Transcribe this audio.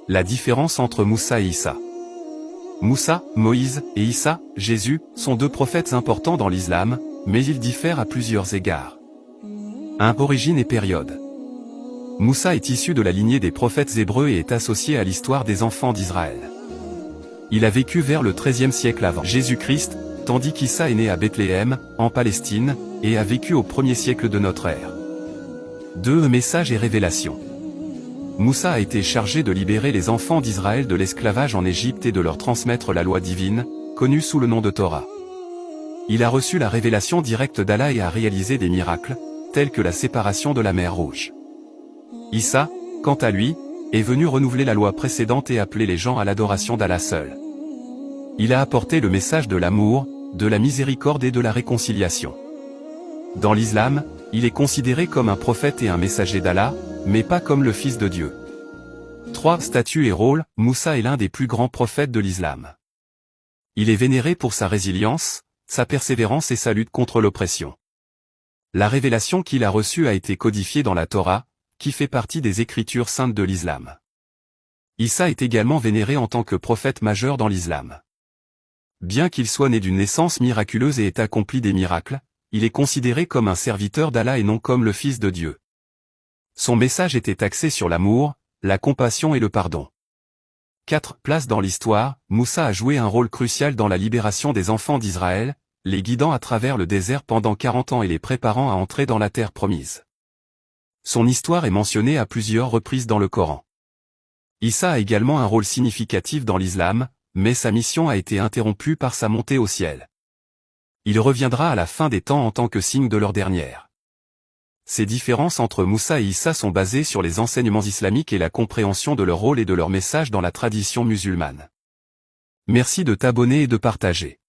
La différence entre Moussa et Issa. Moussa, Moïse, et Issa, Jésus, sont deux prophètes importants dans l'islam, mais ils diffèrent à plusieurs égards. 1. Origine et période. Moussa est issu de la lignée des prophètes hébreux et est associé à l'histoire des enfants d'Israël. Il a vécu vers le XIIIe siècle avant Jésus-Christ, tandis qu'Issa est né à Bethléem, en Palestine, et a vécu au 1er siècle de notre ère. 2. Message et révélation. Moussa a été chargé de libérer les enfants d'Israël de l'esclavage en Égypte et de leur transmettre la loi divine, connue sous le nom de Torah. Il a reçu la révélation directe d'Allah et a réalisé des miracles, tels que la séparation de la mer Rouge. Issa, quant à lui, est venu renouveler la loi précédente et appeler les gens à l'adoration d'Allah seul. Il a apporté le message de l'amour, de la miséricorde et de la réconciliation. Dans l'islam, il est considéré comme un prophète et un messager d'Allah, mais pas comme le Fils de Dieu. 3. Statut et rôle. Moussa est l'un des plus grands prophètes de l'islam. Il est vénéré pour sa résilience, sa persévérance et sa lutte contre l'oppression. La révélation qu'il a reçue a été codifiée dans la Torah, qui fait partie des écritures saintes de l'islam. Issa est également vénéré en tant que prophète majeur dans l'islam. Bien qu'il soit né d'une naissance miraculeuse et ait accompli des miracles, il est considéré comme un serviteur d'Allah et non comme le Fils de Dieu. Son message était axé sur l'amour, la compassion et le pardon. 4. Place dans l'histoire. Moussa a joué un rôle crucial dans la libération des enfants d'Israël, les guidant à travers le désert pendant 40 ans et les préparant à entrer dans la terre promise. Son histoire est mentionnée à plusieurs reprises dans le Coran. Issa a également un rôle significatif dans l'islam, mais sa mission a été interrompue par sa montée au ciel. Il reviendra à la fin des temps en tant que signe de leur dernière. Ces différences entre Moussa et Issa sont basées sur les enseignements islamiques et la compréhension de leur rôle et de leur message dans la tradition musulmane. Merci de t'abonner et de partager.